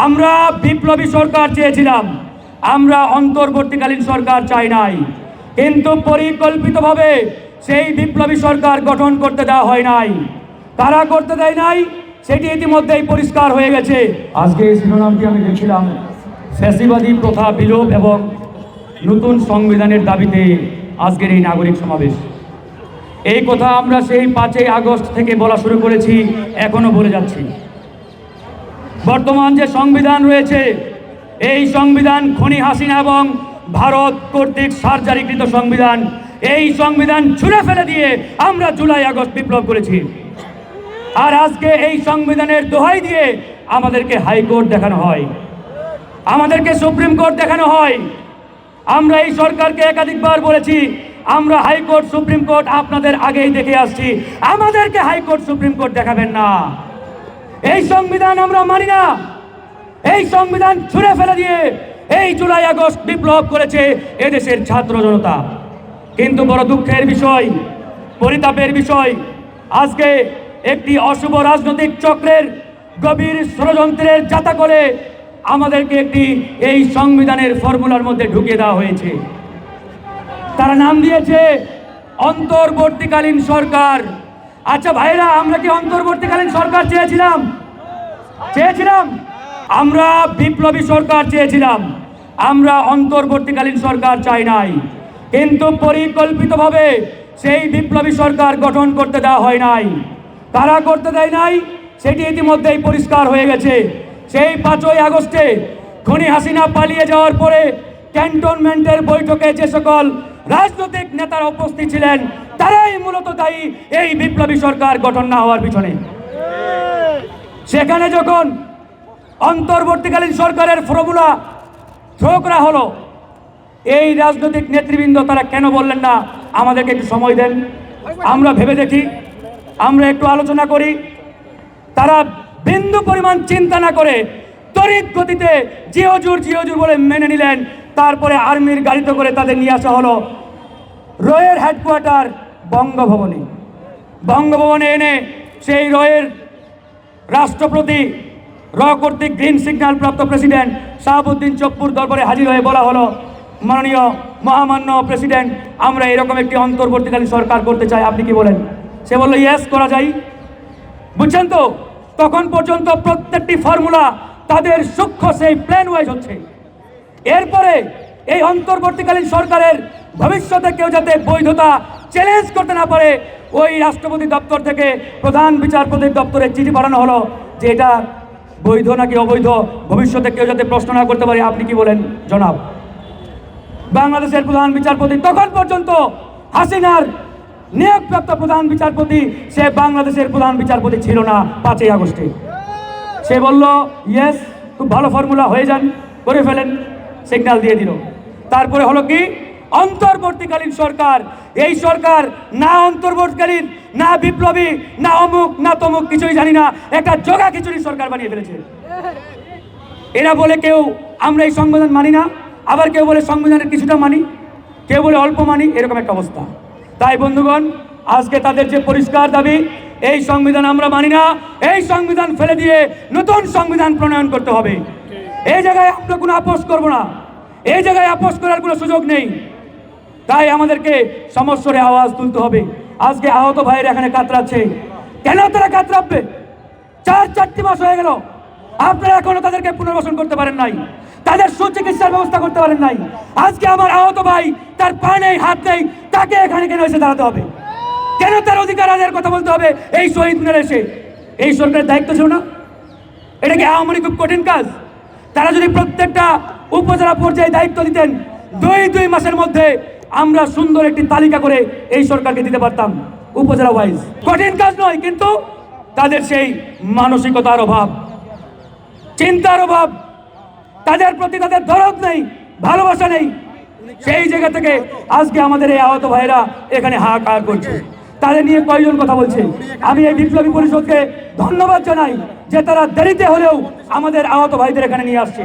আমরা বিপ্লবী সরকার চেয়েছিলাম, আমরা অন্তর্বর্তীকালীন সরকার চাই নাই, কিন্তু পরিকল্পিতভাবে সেই বিপ্লবী সরকার গঠন করতে দেওয়া হয় নাই। কারা করতে দেয় নাই সেটি ইতিমধ্যেই পরিষ্কার হয়ে গেছে। আজকে এই শিরোনামটি আমি দেখছিলাম, ফ্যাসিবাদী প্রথা বিলোপ এবং নতুন সংবিধানের দাবিতে আজকের এই নাগরিক সমাবেশ। এই কথা আমরা সেই 5ই আগস্ট থেকে বলা শুরু করেছি, এখনো বলে যাচ্ছি। বর্তমান যে সংবিধান রয়েছে, এই সংবিধান খনি হাসিনা এবং ভারত কর্তৃক সার্জারিকৃত সংবিধান। এই সংবিধান ছুঁড়ে ফেলে দিয়ে আমরা জুলাই আগস্ট বিপ্লব করেছি। আর আজকে এই সংবিধানের দোহাই দিয়ে আমাদেরকে হাইকোর্ট দেখানো হয়, আমাদেরকে সুপ্রিম কোর্ট দেখানো হয়। আমরা এই সরকারকে একাধিকবার বলেছি, আমরা হাইকোর্ট সুপ্রিম কোর্ট আপনাদের আগেই দেখে আসছি, আমাদেরকে হাইকোর্ট সুপ্রিম কোর্ট দেখাবেন না। এই সংবিধান আমরা মানি না। এই সংবিধান ছুঁড়ে ফেলে দিয়ে এই জুলাই আগস্ট বিপ্লব করেছে এদেশের ছাত্র জনতা। কিন্তু বড় দুঃখের বিষয়, পরিতাপের বিষয়, আজকে একটি অশুভ রাজনৈতিক চক্রের গভীর ষড়যন্ত্রের যাতা করে আমাদেরকে একটি এই সংবিধানের ফর্মুলার মধ্যে ঢুকিয়ে দেওয়া হয়েছে। তারা নাম দিয়েছে অন্তর্বর্তীকালীন সরকার। আচ্ছা ভাইরা, আমরা কি অন্তর্বর্তীকালীন সরকার চেয়েছিলাম? আমরা বিপ্লবী সরকার চেয়েছিলাম, আমরা অন্তর্বর্তীকালীন সরকার চাই নাই, কিন্তু পরিকল্পিতভাবে সেই বিপ্লবী সরকার গঠন করতে দেওয়া হয় নাই। কারা করতে দেয় নাই সেটি ইতিমধ্যেই পরিষ্কার হয়ে গেছে। সেই 5ই আগস্টে খনি হাসিনা পালিয়ে যাওয়ার পরে ক্যান্টনমেন্টের বৈঠকে যে সকল রাজনৈতিক নেতারা উপস্থিত ছিলেন, তারাই মূলত দায়ী এই বিপ্লবী সরকার গঠন না হওয়ার পিছনে। সেখানে যখন অন্তর্বর্তীকালীন সরকারের ফর্মুলা থ্রো করা হলো, এই রাজনৈতিক নেতৃবৃন্দ তারা কেন বললেন না আমাদেরকে একটু সময় দেন, আমরা ভেবে দেখি, আমরা একটু আলোচনা করি? তারা বিন্দু পরিমাণ চিন্তা না করে তড়িৎ গতিতে জিওজুর বলে মেনে নিলেন। তারপরে আর্মির গাড়িতে করে তাদের নিয়ে আসা হলো রয়ের হেডকোয়ার্টার বঙ্গভবনে এনে সেই রয়ের রাষ্ট্রপতি কর্তৃক গ্রিন সিগন্যাল প্রাপ্ত প্রেসিডেন্ট শাহাবুদ্দিন চপ্পুর দরবারে হাজির হয়ে বলা হলো, মাননীয় মহামান্য প্রেসিডেন্ট, আমরা এরকম একটি অন্তর্বর্তীকালীন সরকার করতে চাই, আপনি কি বলেন? সে বলল, ইয়েস, করা যায়। বুঝছেন তো, তখন পর্যন্ত প্রত্যেকটি ফর্মুলা তাদের সূক্ষ্ম সেই প্ল্যান ওয়াইজ হচ্ছে। এরপরে এই অন্তর্বর্তীকালীন সরকারের ভবিষ্যতে কেউ যাতে বৈধতা চ্যালেঞ্জ করতে না পারে, ওই রাষ্ট্রপতি দপ্তর থেকে প্রধান বিচারপতির দপ্তরে চিঠি পাঠানো হলো যে এটা বৈধ নাকি অবৈধ, ভবিষ্যতে কেউ যাতে প্রশ্ন না করতে পারে, আপনি কি বলেন জনাব? বাংলাদেশের প্রধান বিচারপতি, তখন পর্যন্ত হাসিনার নিয়োগপ্রাপ্ত প্রধান বিচারপতি, সে বাংলাদেশের প্রধান বিচারপতি ছিল না 5ই আগস্টে। সে বলল, ইয়েস, খুব ভালো ফর্মুলা, হয়ে যান, করে ফেলেন, সিগন্যাল দিয়ে দিল। তারপরে হলো কি? অন্তর্বর্তীকালীন সরকার। এই সরকার না অন্তর্বর্তীকালীন, না বিপ্লবী, না অমুক না তমুক, কিছুই জানি না, একটা জগা খিচুড়ি সরকার বানিয়ে ফেলেছে। এরা বলে কেউ আমরা এই সংবিধান মানি না, আবার কেউ বলে সংবিধানের কিছুটা মানি, কেউ বলে অল্প মানি, এরকম একটা অবস্থা। তাই বন্ধুগণ, আজকে তাদের যে পরিষ্কার দাবি, এই সংবিধান আমরা মানি না, এই সংবিধান ফেলে দিয়ে নতুন সংবিধান প্রণয়ন করতে হবে। এই জায়গায় আমরা কোনো আপোষ করব না, এই জায়গায় আপোষ করার কোনো সুযোগ নেই। তাই আমাদেরকে সমস্যারে আওয়াজ তুলতে হবে। আজকে আহত ভাইয়ের এখানে কাতরাচ্ছে, কেন তারা কাতরাবে? 4 মাস হয়ে গেল, আপনারা এখনো তাদেরকে পুনর্বাসন করতে পারেন নাই, তাদের সুচিকিৎসার ব্যবস্থা করতে পারেন নাই। আজকে আমার আহত ভাই, তার পা নেই, হাত নেই, তাকে এখানে কেন এসে দাঁড়াতে হবে? কেন তার অধিকার আদায়ের কথা বলতে হবে এই শহীদ মিনারে এসে? এই সরকারের দায়িত্ব ছিল না? এটা কি আওয়ামী লীগ খুব কঠিন কাজ? তারা যদি প্রত্যেকটা উপজেলা পর্যায়ে দায়িত্ব দিতেন, 2 মাসের মধ্যে আমরা সুন্দর একটি তালিকা করে এই সরকারকে দিতে পারতাম উপজেলা ওয়াইজ। কঠিন কাজ নয়, কিন্তু তাদের সেই মানসিকতার অভাব, চিন্তার অভাব, তাদের প্রতি তাদের দরদ নেই, ভালোবাসা নেই। সেই জায়গা থেকে আজকে আমাদের এই আহত ভাইরা এখানে হাহাকার করছে। তাদের নিয়ে কয়জন কথা বলছে? আমি এই বিপ্লবী পরিষদকে ধন্যবাদ জানাই যে তারা দেরিতে হলেও আমাদের আহত ভাইদের এখানে নিয়ে আসছে।